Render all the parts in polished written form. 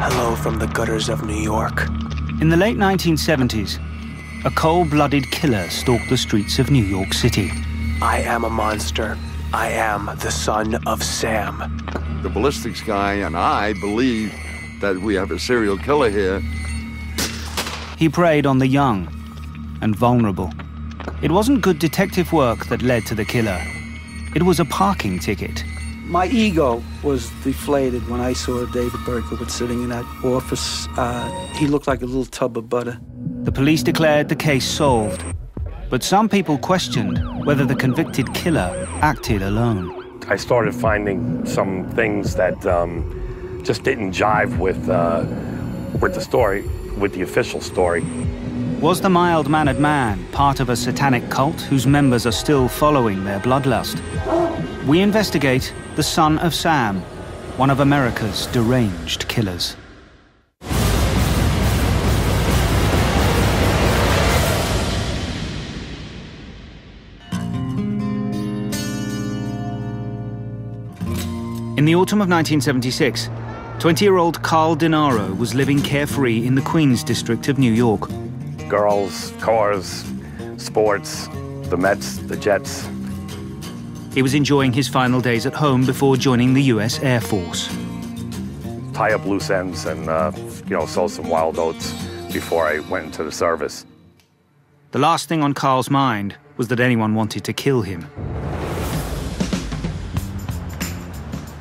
Hello from the gutters of New York. In the late 1970s, a cold-blooded killer stalked the streets of New York City. I am a monster. I am the son of Sam. The ballistics guy and I believe that we have a serial killer here. He preyed on the young and vulnerable. It wasn't good detective work that led to the killer. It was a parking ticket. My ego was deflated when I saw David Berkowitz sitting in that office. He looked like a little tub of butter. The police declared the case solved, but some people questioned whether the convicted killer acted alone. I started finding some things that just didn't jive with the story, with the official story. Was the mild-mannered man part of a satanic cult whose members are still following their bloodlust? We investigate the son of Sam, one of America's deranged killers. In the autumn of 1976, 20-year-old Carl Denaro was living carefree in the Queens district of New York. Girls, cars, sports, the Mets, the Jets. He was enjoying his final days at home before joining the U.S. Air Force. Tie up loose ends and, sow some wild oats before I went into the service. The last thing on Carl's mind was that anyone wanted to kill him.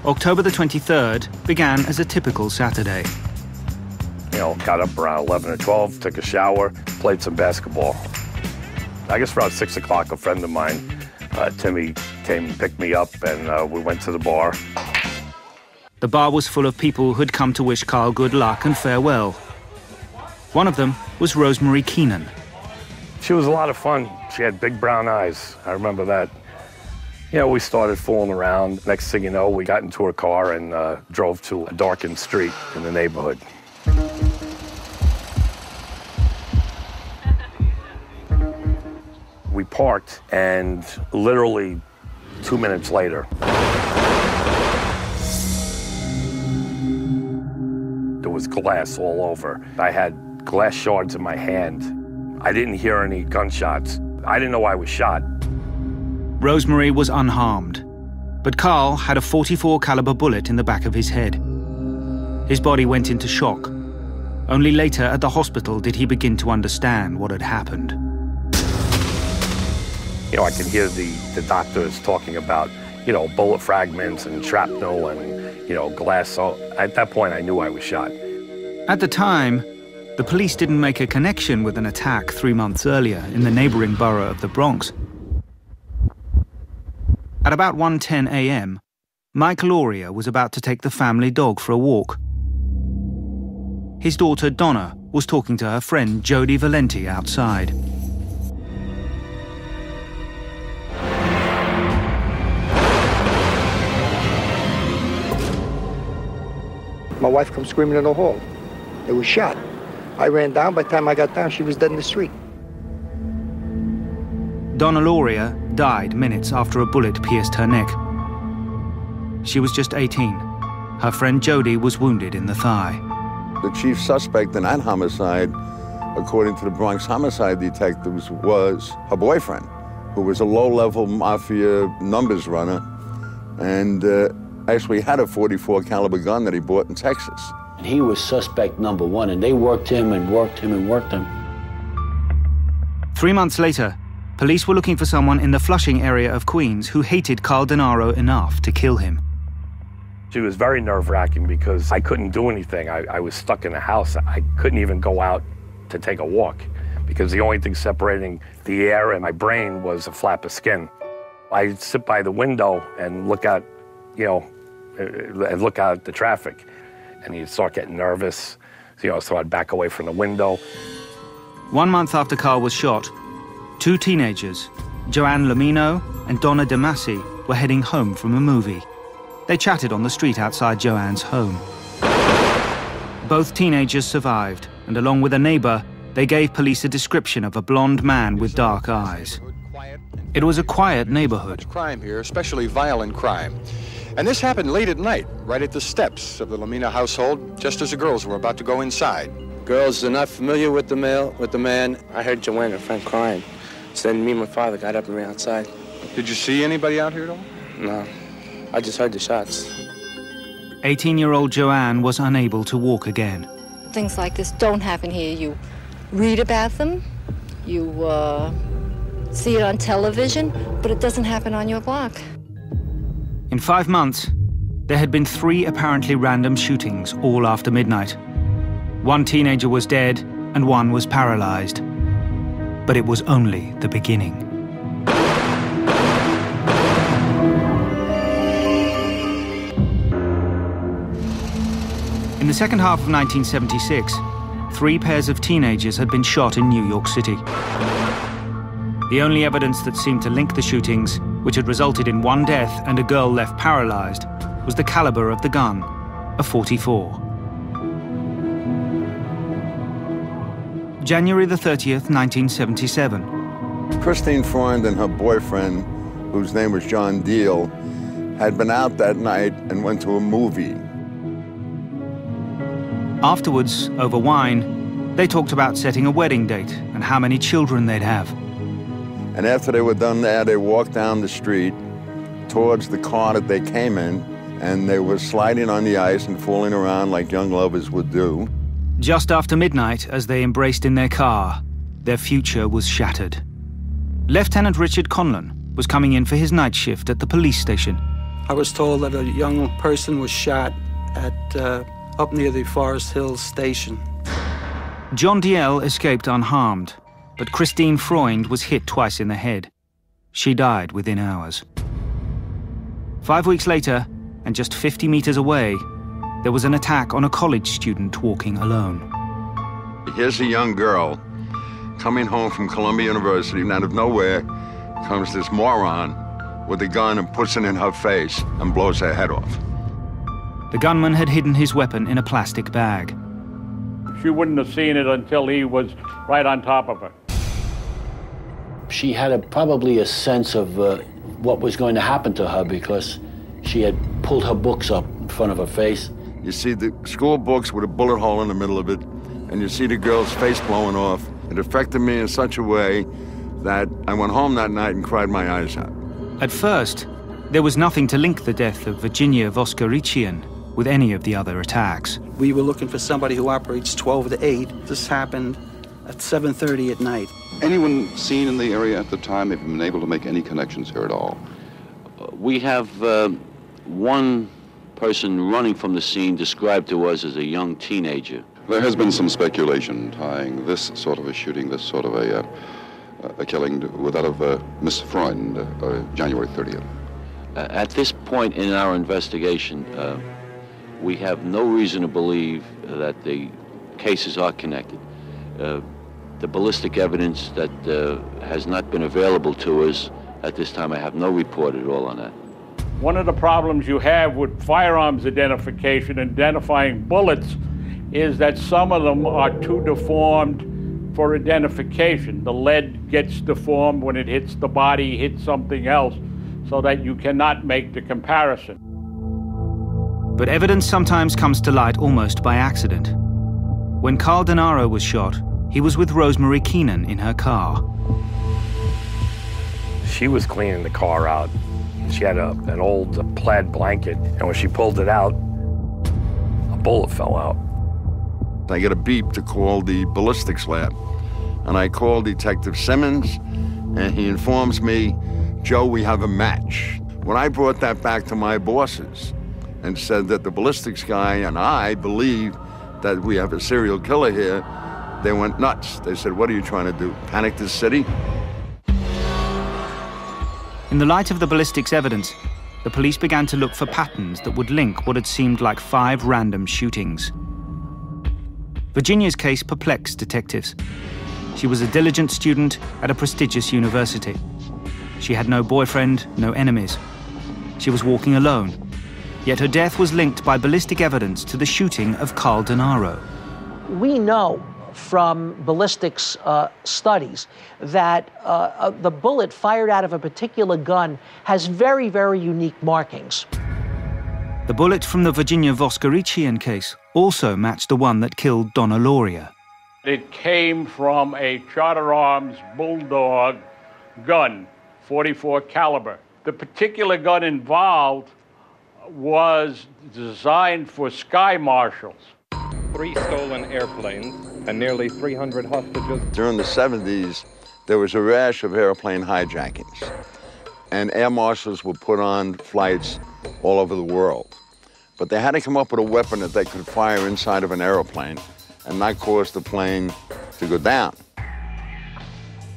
October the 23rd began as a typical Saturday. Got up around 11 or 12, took a shower, played some basketball. I guess around 6 o'clock, a friend of mine, Timmy, came and picked me up, and we went to the bar. The bar was full of people who'd come to wish Carl good luck and farewell. One of them was Rosemary Keenan. She was a lot of fun. She had big brown eyes. I remember that. We started fooling around. Next thing you know, we got into her car and drove to a darkened street in the neighborhood. We parked, and literally 2 minutes later, there was glass all over. I had glass shards in my hand. I didn't hear any gunshots. I didn't know I was shot. Rosemary was unharmed, but Carl had a .44 caliber bullet in the back of his head. His body went into shock. Only later at the hospital did he begin to understand what had happened. I can hear the doctors talking about, bullet fragments and shrapnel and, glass. So at that point, I knew I was shot. At the time, the police didn't make a connection with an attack 3 months earlier in the neighboring borough of the Bronx. At about 1:10 a.m., Mike Lauria was about to take the family dog for a walk. His daughter, Donna, was talking to her friend Jody Valenti outside. My wife comes screaming in the hall. It was shot. I ran down. By the time I got down, she was dead in the street. Donna Lauria died minutes after a bullet pierced her neck. She was just 18. Her friend Jody was wounded in the thigh. The chief suspect in that homicide, according to the Bronx homicide detectives, was her boyfriend, who was a low-level mafia numbers runner, and actually had a .44 caliber gun that he bought in Texas. He was suspect number one, and they worked him and worked him and worked him. 3 months later, police were looking for someone in the Flushing area of Queens who hated Carl Denaro enough to kill him. She was very nerve-wracking because I couldn't do anything. I was stuck in the house. I couldn't even go out to take a walk because the only thing separating the air and my brain was a flap of skin. I'd sit by the window and look out, and look out at the traffic, and he'd start getting nervous, so I'd back away from the window. 1 month after Carl was shot, 2 teenagers, Joanne Lamino and Donna DeMasi, were heading home from a movie. They chatted on the street outside Joanne's home. Both teenagers survived, and along with a neighbor, they gave police a description of a blonde man with dark eyes. It was a quiet neighborhood. Crime here, especially violent crime. And this happened late at night, right at the steps of the Lamina household, just as the girls were about to go inside. Girls are not familiar with the man. I heard Joanne, her friend, crying. So then me and my father got up and ran outside. Did you see anybody out here at all? No, I just heard the shots. 18-year-old Joanne was unable to walk again. Things like this don't happen here. You read about them, you see it on television, but it doesn't happen on your block. In 5 months, there had been 3 apparently random shootings, all after midnight. 1 teenager was dead and 1 was paralyzed. But it was only the beginning. In the second half of 1976, 3 pairs of teenagers had been shot in New York City. The only evidence that seemed to link the shootings, which had resulted in 1 death and a girl left paralyzed, was the caliber of the gun, a .44. January the 30th, 1977. Christine Freund and her boyfriend, whose name was John Deal, had been out that night and went to a movie. Afterwards, over wine, they talked about setting a wedding date and how many children they'd have. And after they were done there, they walked down the street towards the car that they came in, and they were sliding on the ice and fooling around like young lovers would do. Just after midnight, as they embraced in their car, their future was shattered. Lieutenant Richard Conlon was coming in for his night shift at the police station. I was told that a young person was shot at up near the Forest Hills station. John Diel escaped unharmed, but Christine Freund was hit twice in the head. She died within hours. 5 weeks later, and just 50 meters away, there was an attack on a college student walking alone. Here's a young girl coming home from Columbia University, and out of nowhere comes this moron with a gun and puts it in her face and blows her head off. The gunman had hidden his weapon in a plastic bag. She wouldn't have seen it until he was right on top of her. She had probably a sense of what was going to happen to her because she had pulled her books up in front of her face. You see the school books with a bullet hole in the middle of it, and you see the girl's face blowing off. It affected me in such a way that I went home that night and cried my eyes out. At first, there was nothing to link the death of Virginia Voskerichian with any of the other attacks. We were looking for somebody who operates 12 to 8. This happened at 7:30 at night. Anyone seen in the area at the time? Have you been able to make any connections here at all? We have one person running from the scene described to us as a young teenager. There has been some speculation tying this sort of a shooting, this sort of a killing with that of Miss Freund, January 30th. At this point in our investigation, we have no reason to believe that the cases are connected. The ballistic evidence that has not been available to us at this time, I have no report at all on that. One of the problems you have with firearms identification, identifying bullets, is that some of them are too deformed for identification. The lead gets deformed when it hits the body, hits something else, so that you cannot make the comparison. But evidence sometimes comes to light almost by accident. When Carl Denaro was shot, he was with Rosemary Keenan in her car. She was cleaning the car out. She had an old plaid blanket, and when she pulled it out, a bullet fell out. I get a beep to call the ballistics lab, and I call Detective Simmons, and he informs me, Joe, we have a match. When I brought that back to my bosses and said that the ballistics guy and I believe that we have a serial killer here, they went nuts. They said, what are you trying to do, panic this city? In the light of the ballistics evidence, the police began to look for patterns that would link what had seemed like 5 random shootings. Virginia's case perplexed detectives. She was a diligent student at a prestigious university. She had no boyfriend, no enemies. She was walking alone. Yet her death was linked by ballistic evidence to the shooting of Carl Denaro. We know from ballistics studies that the bullet fired out of a particular gun has very, very unique markings. The bullet from the Virginia Voskarician case also matched the one that killed Donna Lauria. It came from a Charter Arms Bulldog gun, 44 caliber. The particular gun involved was designed for sky marshals. 3 stolen airplanes and nearly 300 hostages. During the 70s, there was a rash of airplane hijackings, and air marshals were put on flights all over the world. But they had to come up with a weapon that they could fire inside of an airplane and not cause the plane to go down.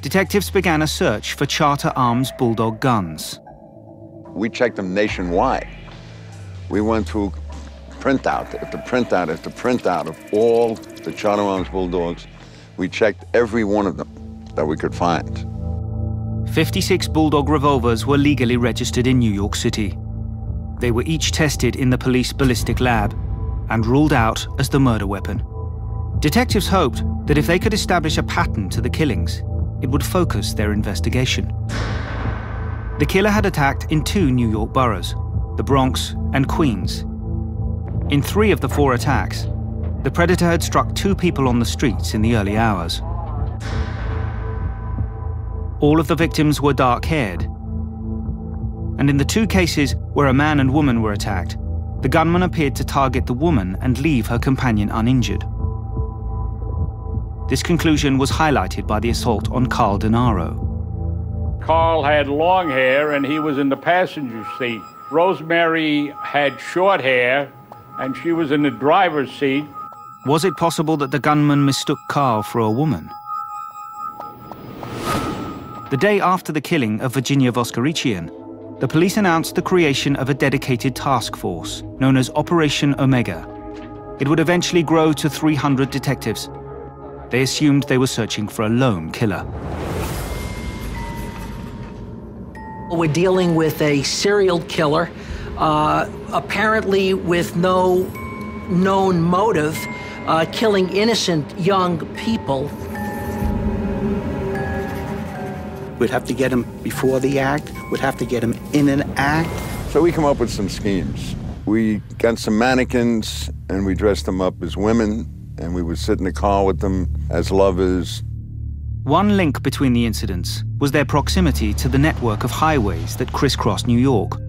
Detectives began a search for Charter Arms Bulldog guns. We checked them nationwide. We went through printout after printout after printout of all the Charter Arms Bulldogs. We checked every one of them that we could find. 56 Bulldog revolvers were legally registered in New York City. They were each tested in the police ballistic lab and ruled out as the murder weapon. Detectives hoped that if they could establish a pattern to the killings, it would focus their investigation. The killer had attacked in 2 New York boroughs, the Bronx and Queens. In 3 of the 4 attacks, the predator had struck 2 people on the streets in the early hours. All of the victims were dark-haired. And in the 2 cases where a man and woman were attacked, the gunman appeared to target the woman and leave her companion uninjured. This conclusion was highlighted by the assault on Carl Denaro. Carl had long hair and he was in the passenger seat. Rosemary had short hair and she was in the driver's seat. Was it possible that the gunman mistook Carl for a woman? The day after the killing of Virginia Voskarician, the police announced the creation of a dedicated task force known as Operation Omega. It would eventually grow to 300 detectives. They assumed they were searching for a lone killer. We're dealing with a serial killer, apparently with no known motive, killing innocent young people. We'd have to get him before the act. We'd have to get him in an act. So we come up with some schemes. We got some mannequins and we dressed them up as women, and we would sit in the car with them as lovers. One link between the incidents was their proximity to the network of highways that crisscrossed New York.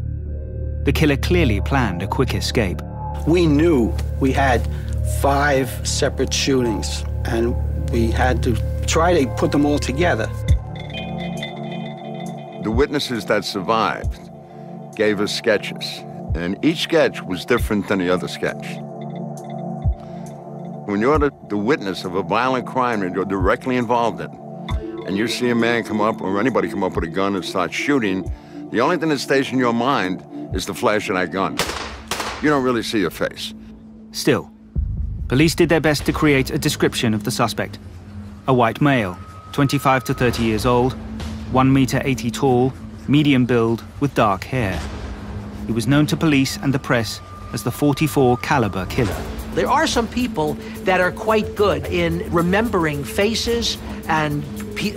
The killer clearly planned a quick escape. We knew we had 5 separate shootings, and we had to try to put them all together. The witnesses that survived gave us sketches, and each sketch was different than the other sketch. When you're the witness of a violent crime that you're directly involved in, and you see a man come up, or anybody come up with a gun and start shooting, the only thing that stays in your mind is the flash of that gun. You don't really see a face. Still, police did their best to create a description of the suspect. A white male, 25 to 30 years old, 1.80 meters tall, medium build, with dark hair. He was known to police and the press as the .44 caliber killer. There are some people that are quite good in remembering faces and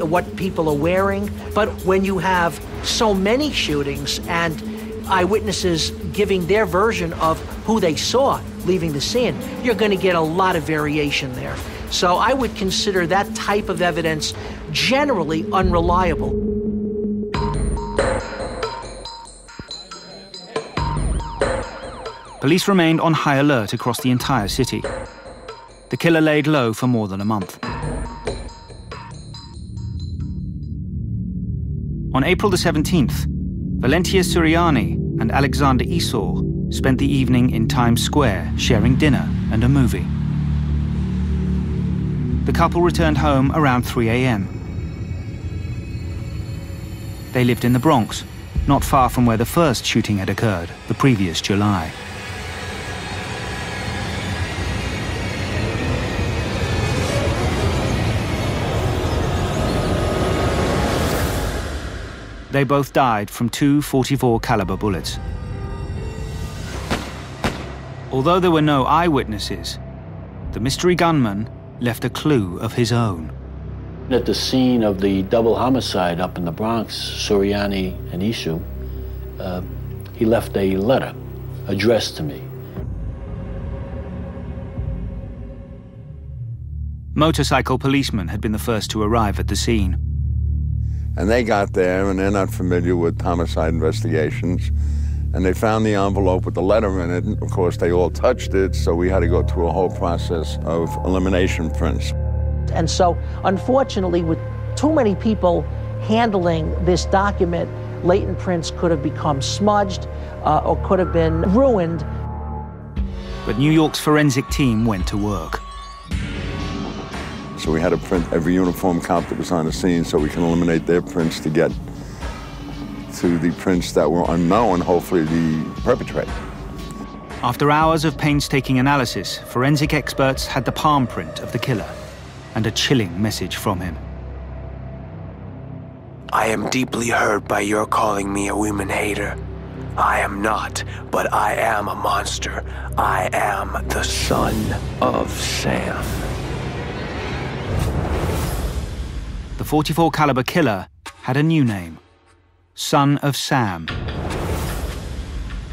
what people are wearing, but when you have so many shootings and eyewitnesses giving their version of who they saw leaving the scene, you're going to get a lot of variation there. So I would consider that type of evidence generally unreliable. Police remained on high alert across the entire city. The killer laid low for more than a month. On April the 17th, Valentia Suriani and Alexander Esau spent the evening in Times Square sharing dinner and a movie. The couple returned home around 3 a.m. They lived in the Bronx, not far from where the first shooting had occurred the previous July. They both died from 2 .44 caliber bullets. Although there were no eyewitnesses, the mystery gunman left a clue of his own. At the scene of the double homicide up in the Bronx, Suriani and Isu, he left a letter addressed to me. Motorcycle policemen had been the first to arrive at the scene. And they got there, and they're not familiar with homicide investigations. And they found the envelope with the letter in it. And of course, they all touched it, so we had to go through a whole process of elimination prints. And so, unfortunately, with too many people handling this document, latent prints could have become smudged or could have been ruined. But New York's forensic team went to work. So we had to print every uniform cop that was on the scene so we can eliminate their prints to get to the prints that were unknown, hopefully the perpetrator. After hours of painstaking analysis, forensic experts had the palm print of the killer and a chilling message from him. I am deeply hurt by your calling me a women hater. I am not, but I am a monster. I am the son of Sam. The .44 caliber killer had a new name, Son of Sam.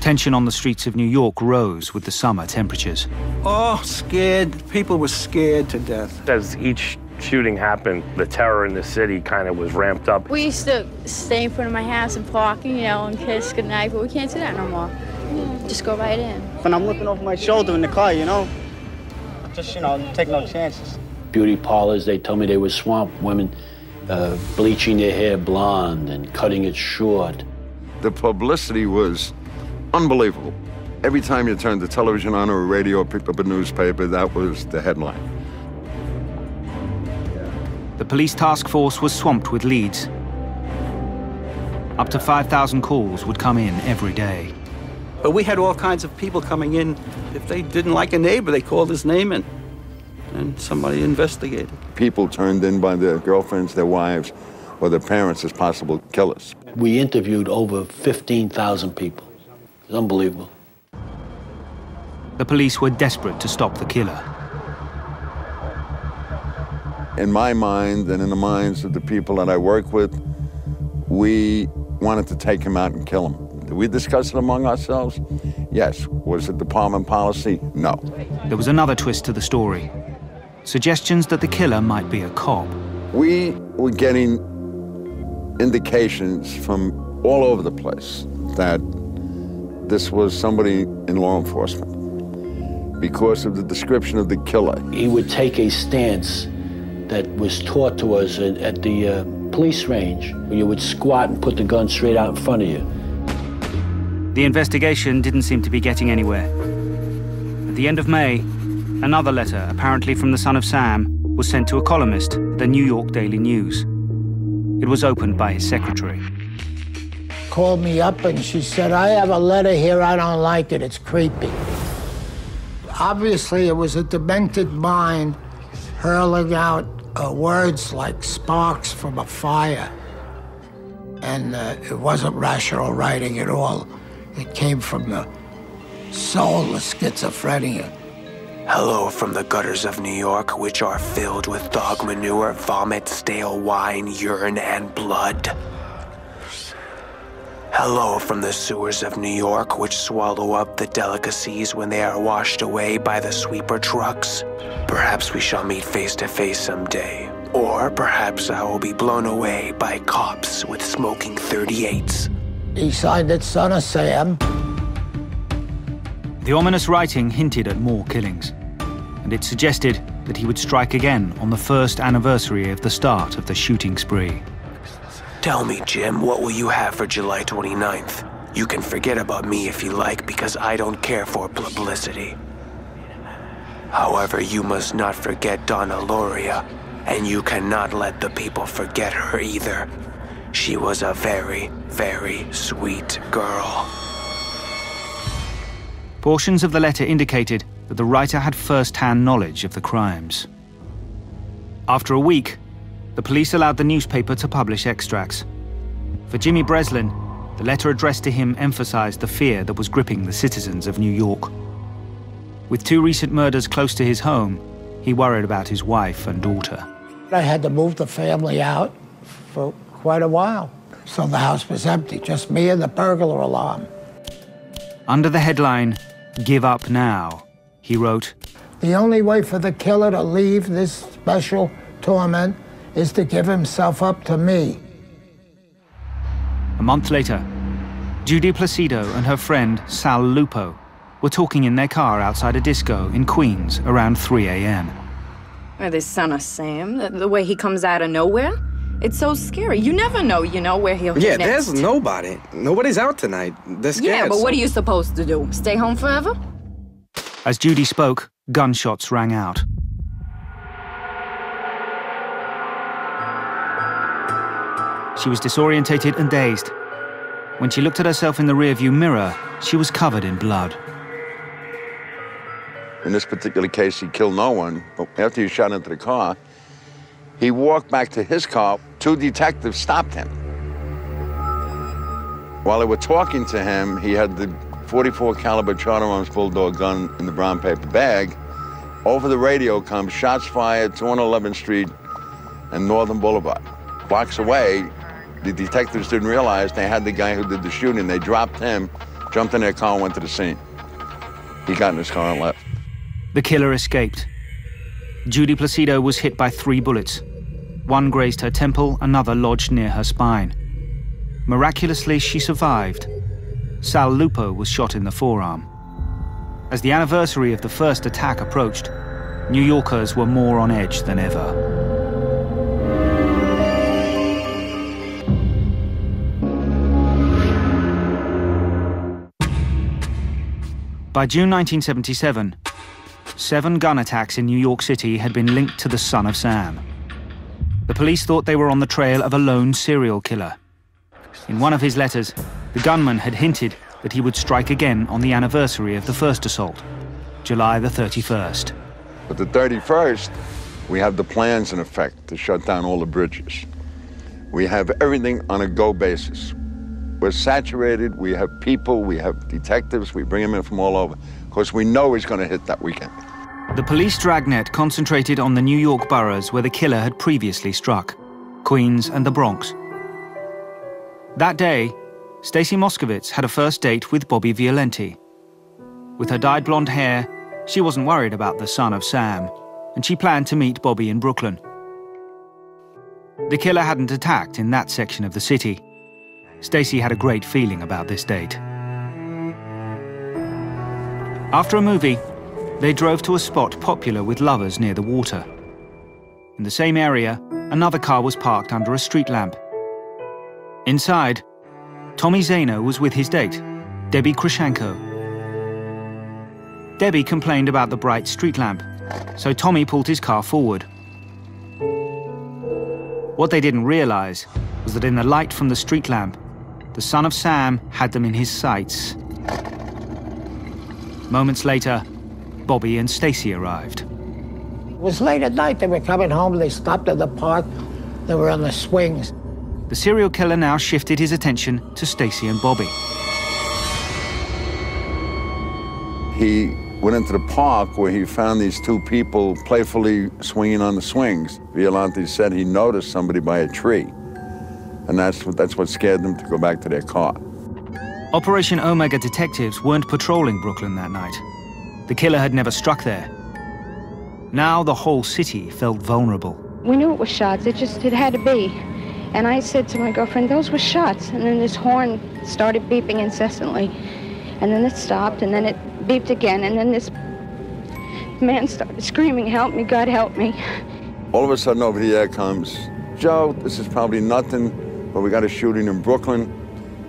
Tension on the streets of New York rose with the summer temperatures. Oh, scared. People were scared to death. As each shooting happened, the terror in the city kind of was ramped up. We used to stay in front of my house and park, and kiss goodnight, but we can't do that no more. Just go right in. When I'm looking over my shoulder in the car, just, take no chances. Beauty parlors, they told me they were swamp women bleaching their hair blonde and cutting it short. The publicity was unbelievable. Every time you turned the television on or radio or picked up a newspaper, that was the headline. The police task force was swamped with leads. Up to 5,000 calls would come in every day. But we had all kinds of people coming in. If they didn't like a neighbor, they called his name in, and somebody investigated. People turned in by their girlfriends, their wives, or their parents as possible killers. We interviewed over 15,000 people. It was unbelievable. The police were desperate to stop the killer. In my mind and in the minds of the people that I work with, we wanted to take him out and kill him. Did we discuss it among ourselves? Yes. Was it department policy? No. There was another twist to the story. Suggestions that the killer might be a cop. We were getting indications from all over the place that this was somebody in law enforcement because of the description of the killer. He would take a stance that was taught to us at the police range, where you would squat and put the gun straight out in front of you. The investigation didn't seem to be getting anywhere. At the end of May, another letter, apparently from the son of Sam, was sent to a columnist at the New York Daily News. It was opened by his secretary. Called me up and she said, I have a letter here, I don't like it, it's creepy. Obviously, it was a demented mind hurling out words like sparks from a fire. And it wasn't rational writing at all. It came from the soul of schizophrenia. Hello from the gutters of New York, which are filled with dog manure, vomit, stale wine, urine, and blood. Hello from the sewers of New York, which swallow up the delicacies when they are washed away by the sweeper trucks. Perhaps we shall meet face to face someday. Or perhaps I will be blown away by cops with smoking 38s. He signed it Son of Sam. The ominous writing hinted at more killings, and it suggested that he would strike again on the first anniversary of the start of the shooting spree. Tell me, Jim, what will you have for July 29th? You can forget about me if you like, because I don't care for publicity. However, you must not forget Donna Loria, and you cannot let the people forget her either. She was a very, very sweet girl. Portions of the letter indicated that the writer had first-hand knowledge of the crimes. After a week, the police allowed the newspaper to publish extracts. For Jimmy Breslin, the letter addressed to him emphasized the fear that was gripping the citizens of New York. With 2 recent murders close to his home, he worried about his wife and daughter. I had to move the family out for quite a while. So the house was empty, just me and the burglar alarm. Under the headline, "Give Up Now," he wrote, "The only way for the killer to leave this special torment is to give himself up to me." A month later, Judy Placido and her friend Sal Lupo were talking in their car outside a disco in Queens around 3 a.m. This son of Sam, the way he comes out of nowhere, it's so scary. You never know, where he'll hit next. There's nobody. Nobody's out tonight. They're scared. Yeah, but what are you supposed to do? Stay home forever? As Judy spoke, gunshots rang out. She was disorientated and dazed. When she looked at herself in the rearview mirror, she was covered in blood. In this particular case, he killed no one, but after he shot into the car, he walked back to his car. 2 detectives stopped him. While they were talking to him, he had the .44 caliber Charter Arms Bulldog gun in the brown paper bag. Over the radio comes shots fired, 211th Street and Northern Boulevard. Blocks away, the detectives didn't realize they had the guy who did the shooting. They dropped him, jumped in their car, and went to the scene. He got in his car and left. The killer escaped. Judy Placido was hit by 3 bullets. One grazed her temple, another lodged near her spine. Miraculously, she survived. Sal Lupo was shot in the forearm. As the anniversary of the first attack approached, New Yorkers were more on edge than ever. By June 1977, 7 gun attacks in New York City had been linked to the son of Sam. The police thought they were on the trail of a lone serial killer. In one of his letters, the gunman had hinted that he would strike again on the anniversary of the first assault, July the 31st. But the 31st, we have the plans in effect to shut down all the bridges. We have everything on a go basis. We're saturated, we have people, we have detectives, we bring them in from all over, because we know he's going to hit that weekend. The police dragnet concentrated on the New York boroughs where the killer had previously struck, Queens and the Bronx. That day, Stacy Moskowitz had a first date with Bobby Violenti. With her dyed blonde hair, she wasn't worried about the son of Sam, and she planned to meet Bobby in Brooklyn. The killer hadn't attacked in that section of the city. Stacy had a great feeling about this date. After a movie, they drove to a spot popular with lovers near the water. In the same area, another car was parked under a street lamp. Inside, Tommy Zano was with his date, Debbie Krishanko. Debbie complained about the bright street lamp, so Tommy pulled his car forward. What they didn't realize was that in the light from the street lamp, the son of Sam had them in his sights. Moments later, Bobby and Stacy arrived. It was late at night. They were coming home. They stopped at the park. They were on the swings. The serial killer now shifted his attention to Stacy and Bobby. He went into the park where he found these 2 people playfully swinging on the swings. Violenti said he noticed somebody by a tree, and that's what scared them to go back to their car. Operation Omega detectives weren't patrolling Brooklyn that night. The killer had never struck there. Now the whole city felt vulnerable. We knew it was shots. It had to be. And I said to my girlfriend, those were shots. And then this horn started beeping incessantly. And then it stopped, and then it beeped again. And then this man started screaming, help me, God help me. All of a sudden over the air comes, Joe, this is probably nothing, but we got a shooting in Brooklyn.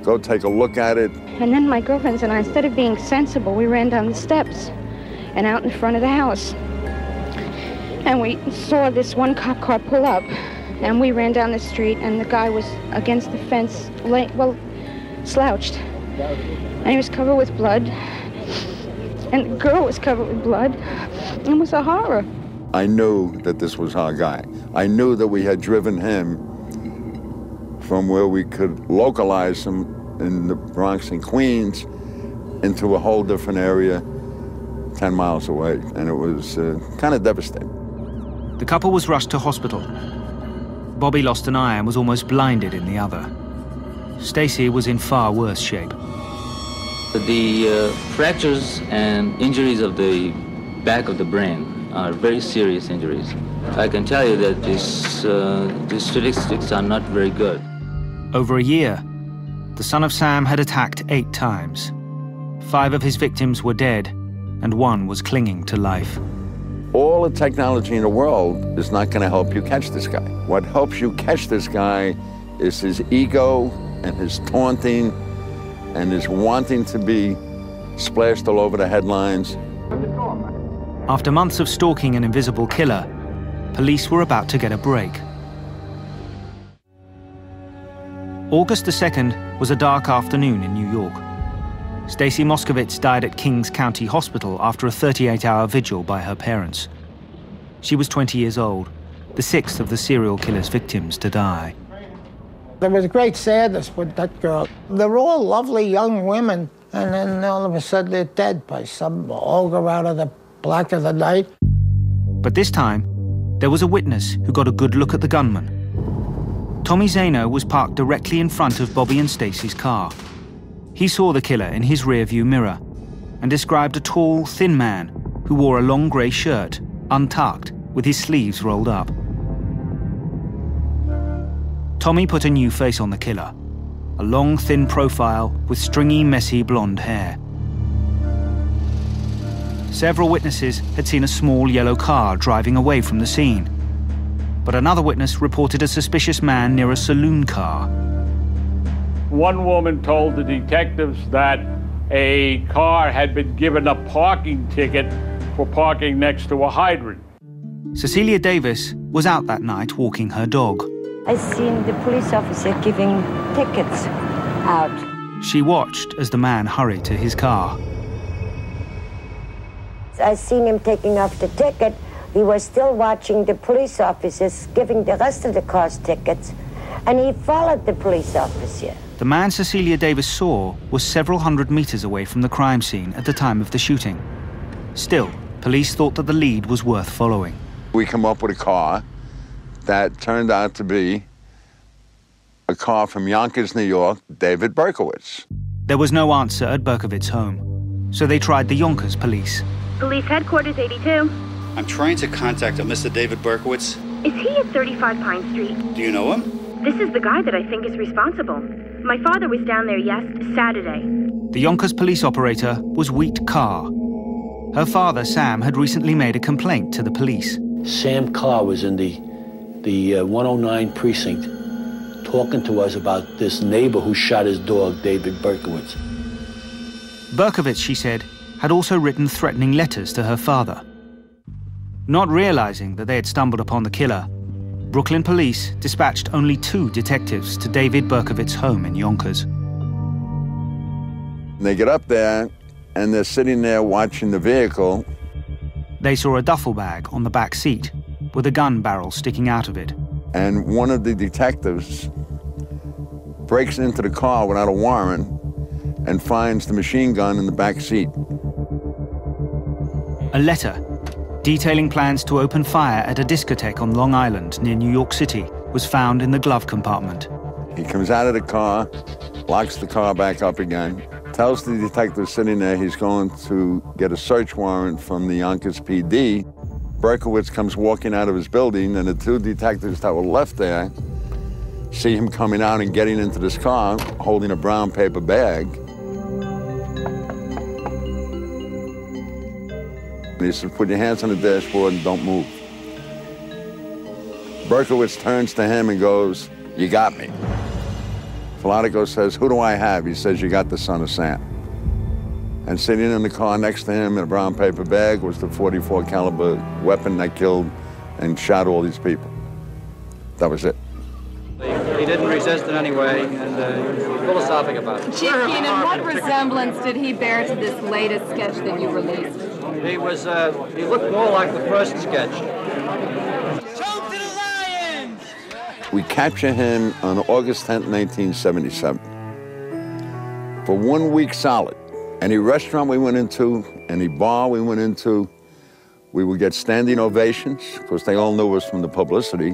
Go take a look at it. And then my girlfriends and I, instead of being sensible, we ran down the steps and out in front of the house. And we saw this one cop car pull up, and we ran down the street, and the guy was against the fence, slouched. And he was covered with blood, and the girl was covered with blood. It was a horror. I knew that this was our guy. I knew that we had driven him from where we could localize him in the Bronx and Queens into a whole different area 10 miles away, and it was kind of devastating. The couple was rushed to hospital. Bobby lost an eye and was almost blinded in the other. Stacy was in far worse shape. The fractures and injuries of the back of the brain are very serious injuries. I can tell you that these statistics are not very good. Over a year, the son of Sam had attacked 8 times. 5 of his victims were dead, and 1 was clinging to life. All the technology in the world is not going to help you catch this guy. What helps you catch this guy is his ego and his taunting and his wanting to be splashed all over the headlines. After months of stalking an invisible killer, police were about to get a break. August the 2nd was a dark afternoon in New York. Stacy Moskowitz died at Kings County Hospital after a 38-hour vigil by her parents. She was 20 years old, the 6th of the serial killer's victims to die. There was great sadness with that girl. They're all lovely young women, and then all of a sudden they're dead by some ogre out of the black of the night. But this time, there was a witness who got a good look at the gunman. Tommy Zano was parked directly in front of Bobby and Stacy's car. He saw the killer in his rearview mirror and described a tall, thin man who wore a long grey shirt, untucked, with his sleeves rolled up. Tommy put a new face on the killer, a long, thin profile with stringy, messy blonde hair. Several witnesses had seen a small yellow car driving away from the scene, but another witness reported a suspicious man near a saloon car. One woman told the detectives that a car had been given a parking ticket for parking next to a hydrant. Cecilia Davis was out that night walking her dog. I seen the police officer giving tickets out. She watched as the man hurried to his car. I seen him taking off the ticket. He was still watching the police officers giving the rest of the cars tickets, and he followed the police officer. The man Cecilia Davis saw was several hundred meters away from the crime scene at the time of the shooting. Still, police thought that the lead was worth following. We come up with a car that turned out to be a car from Yonkers, New York, David Berkowitz. There was no answer at Berkowitz's home, so they tried the Yonkers police. Police headquarters 82. I'm trying to contact a Mr. David Berkowitz. Is he at 35 Pine Street? Do you know him? This is the guy that I think is responsible. My father was down there Saturday. The Yonkers police operator was Wheat Carr. Her father, Sam, had recently made a complaint to the police. Sam Carr was in the 109 precinct talking to us about this neighbor who shot his dog, David Berkowitz. Berkowitz, she said, had also written threatening letters to her father. Not realizing that they had stumbled upon the killer, Brooklyn police dispatched only 2 detectives to David Berkowitz's home in Yonkers. They get up there, and they're sitting there watching the vehicle. They saw a duffel bag on the back seat with a gun barrel sticking out of it. And one of the detectives breaks into the car without a warrant and finds the machine gun in the back seat. A letter detailing plans to open fire at a discotheque on Long Island near New York City was found in the glove compartment. He comes out of the car, locks the car back up again, tells the detective sitting there he's going to get a search warrant from the Yonkers PD. Berkowitz comes walking out of his building, and the 2 detectives that were left there see him coming out and getting into this car, holding a brown paper bag. And he said, "Put your hands on the dashboard and don't move." Berkowitz turns to him and goes, "You got me." Filatico says, "Who do I have?" He says, "You got the son of Sam." And sitting in the car next to him in a brown paper bag was the .44 caliber weapon that killed and shot all these people. That was it. He didn't resist in any way, and he was philosophic about it. Chief Keenan, what resemblance did he bear to this latest sketch that you released? He looked more like the first sketch. We capture him on August 10th, 1977. For 1 week solid, any restaurant we went into, any bar we went into, we would get standing ovations, because they all knew us from the publicity.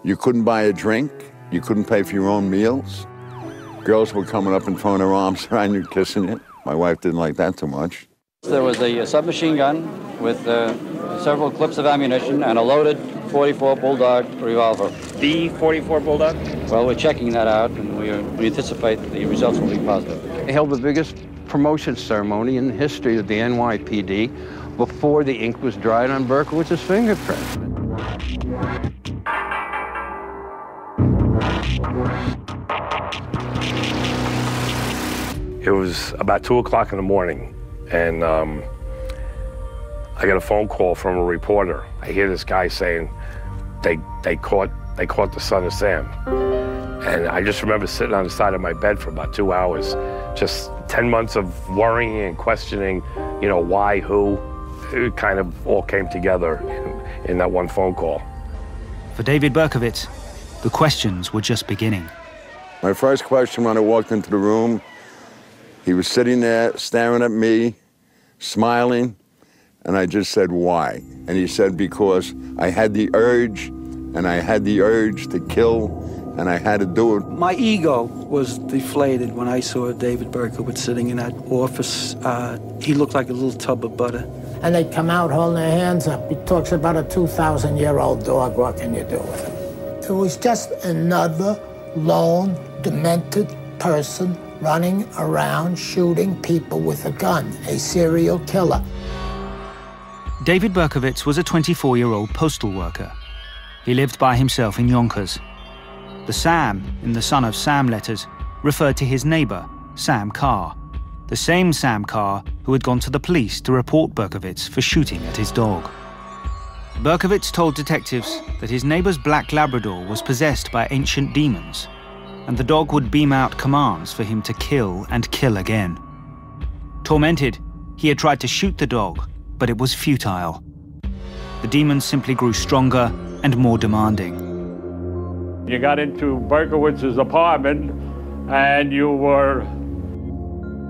You couldn't buy a drink. You couldn't pay for your own meals. Girls were coming up and throwing their arms around you, kissing you. My wife didn't like that too much. There was a submachine gun with several clips of ammunition and a loaded .44 Bulldog revolver. The .44 Bulldog? Well, we're checking that out, and we anticipate the results will be positive. They held the biggest promotion ceremony in the history of the NYPD before the ink was dried on Berkowitz's fingerprint. It was about 2 o'clock in the morning, and I got a phone call from a reporter. I hear this guy saying they caught the son of Sam. And I just remember sitting on the side of my bed for about 2 hours, just 10 months of worrying and questioning, you know, why, who. It kind of all came together in that one phone call. For David Berkowitz, the questions were just beginning. My first question when I walked into the room, he was sitting there staring at me, smiling, and I just said, why? And he said, because I had the urge, and I had the urge to kill, and I had to do it. My ego was deflated when I saw David Berkowitz sitting in that office. He looked like a little tub of butter. And they come out holding their hands up. He talks about a 2,000-year-old dog. What can you do with him? It was just another lone, demented person running around shooting people with a gun, a serial killer. David Berkowitz was a 24-year-old postal worker. He lived by himself in Yonkers. The Sam in the Son of Sam letters referred to his neighbor, Sam Carr, the same Sam Carr who had gone to the police to report Berkowitz for shooting at his dog. Berkowitz told detectives that his neighbor's black Labrador was possessed by ancient demons, and the dog would beam out commands for him to kill and kill again. Tormented, he had tried to shoot the dog, but it was futile. The demons simply grew stronger and more demanding. You got into Berkowitz's apartment, and you were,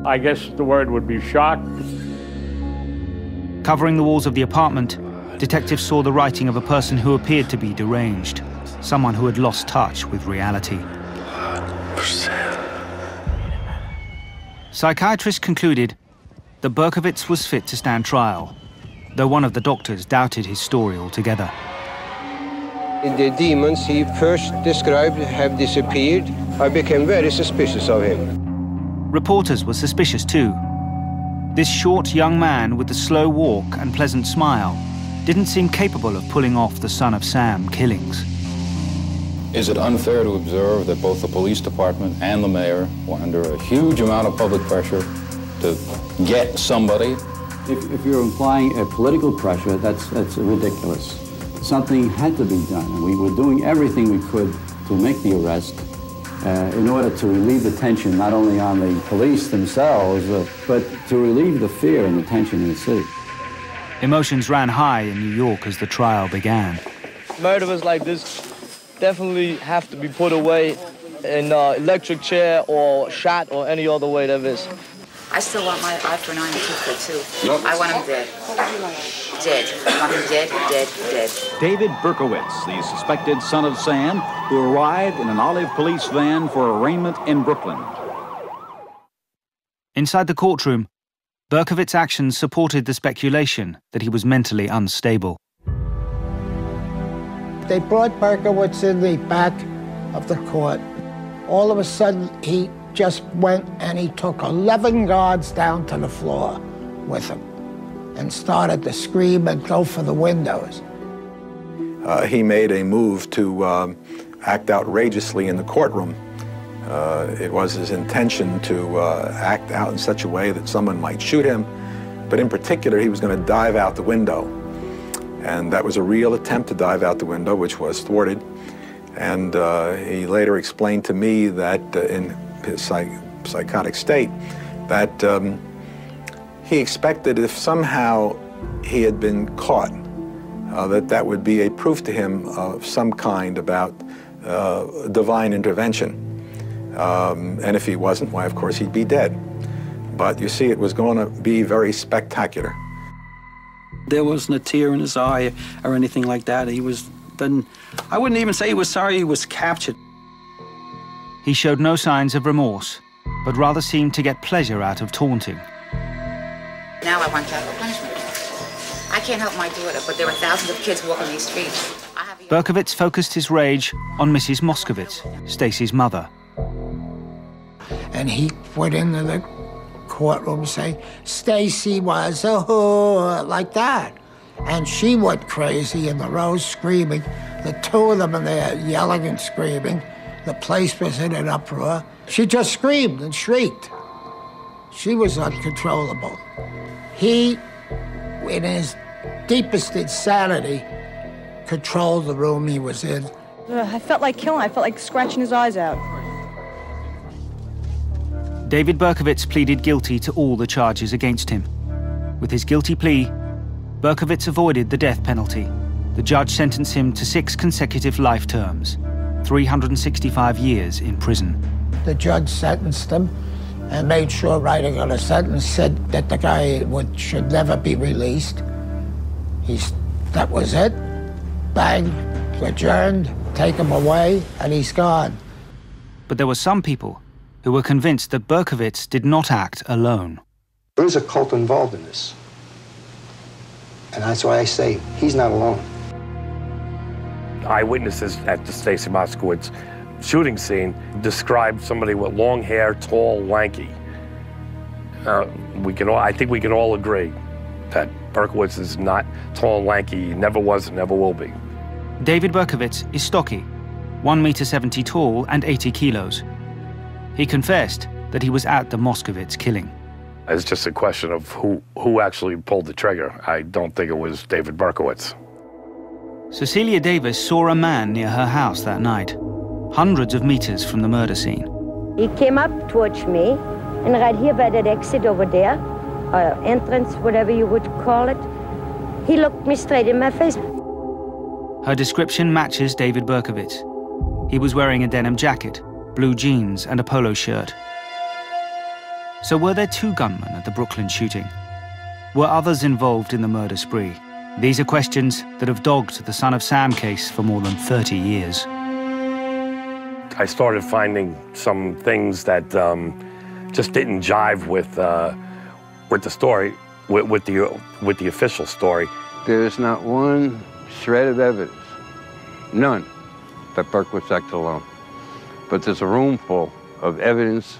I guess the word would be shocked. Covering the walls of the apartment, detectives saw the writing of a person who appeared to be deranged, someone who had lost touch with reality. Psychiatrists concluded that Berkowitz was fit to stand trial, though one of the doctors doubted his story altogether. The demons he first described have disappeared. I became very suspicious of him. Reporters were suspicious too. This short young man with the slow walk and pleasant smile didn't seem capable of pulling off the Son of Sam killings. Is it unfair to observe that both the police department and the mayor were under a huge amount of public pressure to get somebody? If you're implying a political pressure, that's ridiculous. Something had to be done, and we were doing everything we could to make the arrest in order to relieve the tension not only on the police themselves, but to relieve the fear and the tension in the city. Emotions ran high in New York as the trial began. Murderers like this definitely have to be put away in electric chair or shot or any other way there is. I still want my eye for an eye and a tooth for two. I want him dead. Dead. I want him dead, dead, dead. David Berkowitz, the suspected Son of Sam, who arrived in an olive police van for arraignment in Brooklyn. Inside the courtroom, Berkowitz's actions supported the speculation that he was mentally unstable. They brought Berkowitz in the back of the court. All of a sudden, he just went and he took 11 guards down to the floor with him and started to scream and go for the windows. He made a move to act outrageously in the courtroom. It was his intention to act out in such a way that someone might shoot him, but in particular, he was going to dive out the window. And that was a real attempt to dive out the window, which was thwarted. And he later explained to me that in his psychotic state, that he expected if somehow he had been caught, that would be a proof to him of some kind about divine intervention. And if he wasn't, why, of course, he'd be dead. But you see, it was going to be very spectacular. There wasn't a tear in his eye or anything like that. He was then, I wouldn't even say he was sorry he was captured. He showed no signs of remorse, but rather seemed to get pleasure out of taunting. Now I want capital punishment. I can't help my daughter, but there are thousands of kids walking these streets. Berkowitz focused his rage on Mrs. Moskowitz, Stacy's mother. And he went into the courtroom saying, Stacy was a whore, like that. And she went crazy in the row screaming. The two of them in there yelling and screaming. The place was in an uproar. She just screamed and shrieked. She was uncontrollable. He, in his deepest insanity, controlled the room he was in. I felt like killing. I felt like scratching his eyes out. David Berkowitz pleaded guilty to all the charges against him. With his guilty plea, Berkowitz avoided the death penalty. The judge sentenced him to 6 consecutive life terms, 365 years in prison. The judge sentenced him and made sure writing on a sentence said that the guy should never be released. That was it. Bang, adjourned, take him away, and he's gone. But there were some people who were convinced that Berkowitz did not act alone. There is a cult involved in this. And that's why I say he's not alone. Eyewitnesses at the Stacy Moskowitz shooting scene described somebody with long hair, tall, lanky. I think we can all agree that Berkowitz is not tall and lanky. He never was and never will be. David Berkowitz is stocky, 1.70 meters tall and 80 kilos. He confessed that he was at the Moskowitz killing. It's just a question of who actually pulled the trigger. I don't think it was David Berkowitz. Cecilia Davis saw a man near her house that night, hundreds of meters from the murder scene. He came up towards me, and right here by that exit over there, or entrance, whatever you would call it, he looked me straight in my face. Her description matches David Berkowitz. He was wearing a denim jacket, blue jeans, and a polo shirt. So were there 2 gunmen at the Brooklyn shooting? Were others involved in the murder spree? These are questions that have dogged the Son of Sam case for more than 30 years. I started finding some things that just didn't jive with the story, with the official story. There is not one shred of evidence, none, that Berkowitz acted alone. But there's a room full of evidence,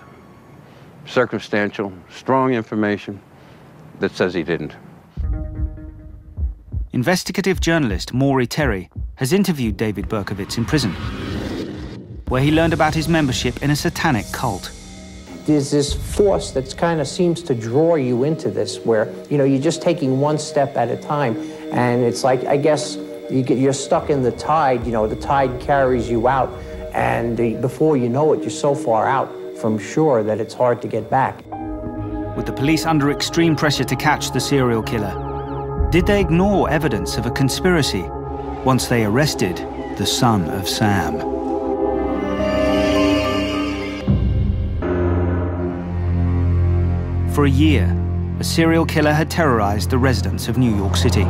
circumstantial, strong information that says he didn't. Investigative journalist Maury Terry has interviewed David Berkowitz in prison, where he learned about his membership in a satanic cult. There's this force that kind of seems to draw you into this, where, you're just taking one step at a time, and it's like, I guess, you're stuck in the tide, the tide carries you out, and before you know it, you're so far out from shore that it's hard to get back. With the police under extreme pressure to catch the serial killer, did they ignore evidence of a conspiracy once they arrested the Son of Sam? For a year, a serial killer had terrorized the residents of New York City.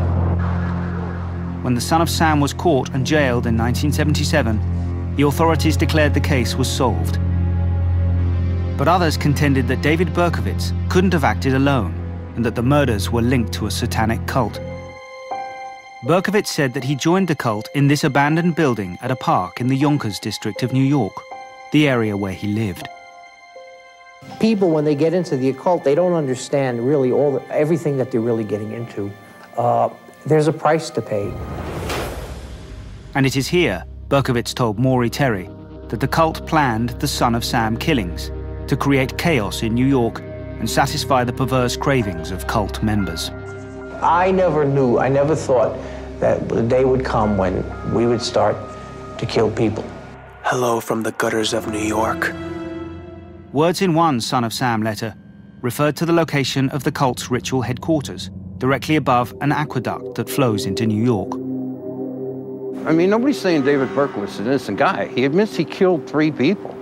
When the Son of Sam was caught and jailed in 1977, the authorities declared the case was solved. But others contended that David Berkowitz couldn't have acted alone and that the murders were linked to a satanic cult. Berkowitz said that he joined the cult in this abandoned building at a park in the Yonkers district of New York, the area where he lived. People, when they get into the occult, they don't understand really everything that they're really getting into. There's a price to pay. And it is here, Berkowitz told Maury Terry, that the cult planned the Son of Sam killings to create chaos in New York and satisfy the perverse cravings of cult members. I never thought that the day would come when we would start to kill people. Hello from the gutters of New York. Words in one Son of Sam letter referred to the location of the cult's ritual headquarters, directly above an aqueduct that flows into New York. I mean, nobody's saying David Berkowitz is an innocent guy. He admits he killed 3 people,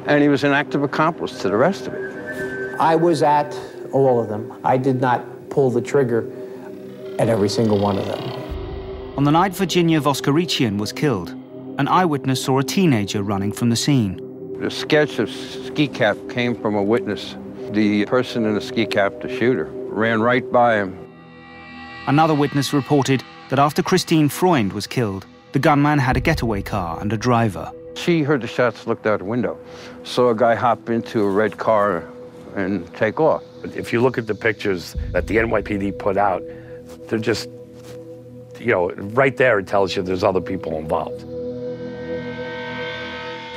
and he was an active accomplice to the rest of it. I was at all of them. I did not pull the trigger at every single one of them. On the night Virginia Voskerichian was killed, an eyewitness saw a teenager running from the scene. The sketch of ski cap came from a witness. The person in the ski cap, the shooter, ran right by him. Another witness reported that after Christine Freund was killed, the gunman had a getaway car and a driver. She heard the shots, looked out the window, saw a guy hop into a red car and take off. If you look at the pictures that the NYPD put out, they're just, you know, right there it tells you there's other people involved.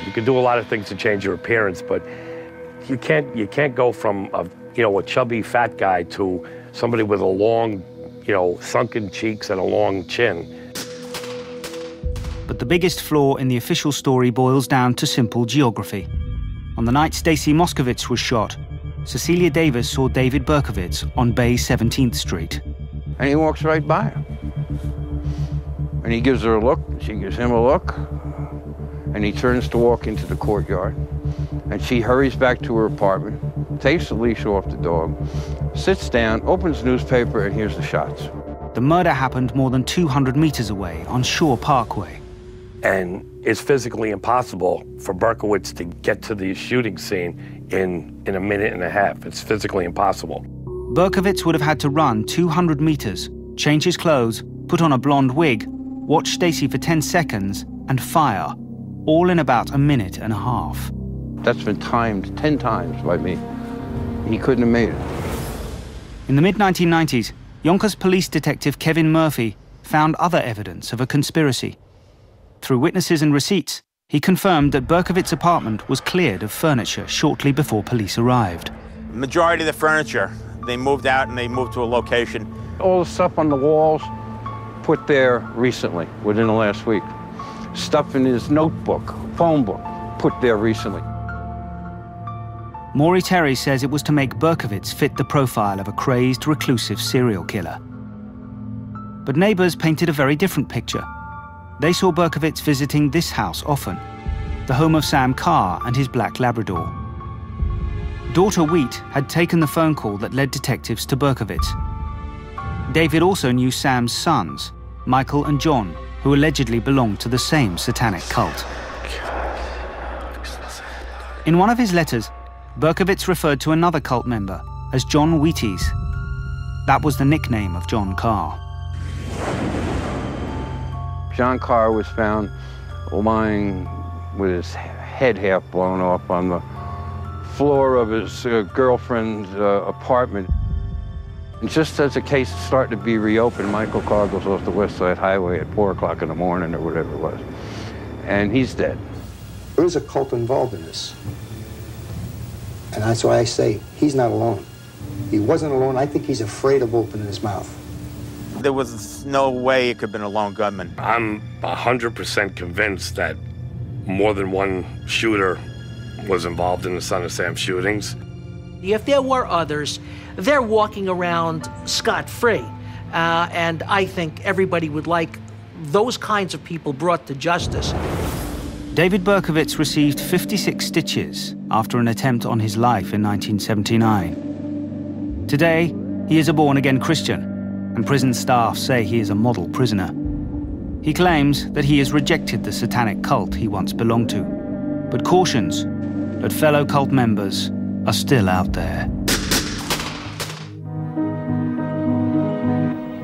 You can do a lot of things to change your appearance, but you can't go from a chubby fat guy to somebody with a long, sunken cheeks and a long chin. But the biggest flaw in the official story boils down to simple geography. On the night Stacy Moskowitz was shot, Cecilia Davis saw David Berkowitz on Bay 17th Street. And he walks right by her. And he gives her a look, she gives him a look, and he turns to walk into the courtyard. And she hurries back to her apartment, takes the leash off the dog, sits down, opens the newspaper, and hears the shots. The murder happened more than 200 meters away on Shore Parkway. And it's physically impossible for Berkowitz to get to the shooting scene in a minute and a half. It's physically impossible. Berkowitz would have had to run 200 meters, change his clothes, put on a blonde wig, watch Stacy for 10 seconds, and fire, all in about a minute and a half. That's been timed 10 times by me. He couldn't have made it. In the mid-1990s, Yonkers police detective Kevin Murphy found other evidence of a conspiracy. Through witnesses and receipts, he confirmed that Berkowitz's apartment was cleared of furniture shortly before police arrived. The majority of the furniture, they moved out and they moved to a location. All the stuff on the walls, put there recently, within the last week. Stuff in his notebook, phone book, put there recently. Maury Terry says it was to make Berkowitz fit the profile of a crazed, reclusive serial killer. But neighbors painted a very different picture. They saw Berkowitz visiting this house often, the home of Sam Carr and his black Labrador. Daughter Wheat had taken the phone call that led detectives to Berkowitz. David also knew Sam's sons, Michael and John, who allegedly belonged to the same satanic cult. In one of his letters, Berkowitz referred to another cult member as John Wheaties. That was the nickname of John Carr. John Carr was found lying with his head half blown off on the floor of his girlfriend's apartment. And just as the case started to be reopened, Michael Carr goes off the West Side Highway at 4 o'clock in the morning or whatever it was. And he's dead. There is a cult involved in this. And that's why I say he's not alone. He wasn't alone. I think he's afraid of opening his mouth. There was no way it could have been a lone gunman. I'm 100% convinced that more than one shooter was involved in the Son of Sam shootings. If there were others, they're walking around scot-free. And I think everybody would like those kinds of people brought to justice. David Berkowitz received 56 stitches after an attempt on his life in 1979. Today, he is a born-again Christian, and prison staff say he is a model prisoner. He claims that he has rejected the satanic cult he once belonged to, but cautions that fellow cult members are still out there.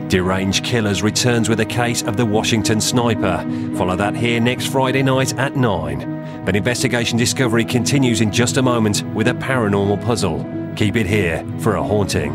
Deranged Killers returns with a case of the Washington Sniper. Follow that here next Friday night at 9. But Investigation Discovery continues in just a moment with a paranormal puzzle. Keep it here for a haunting.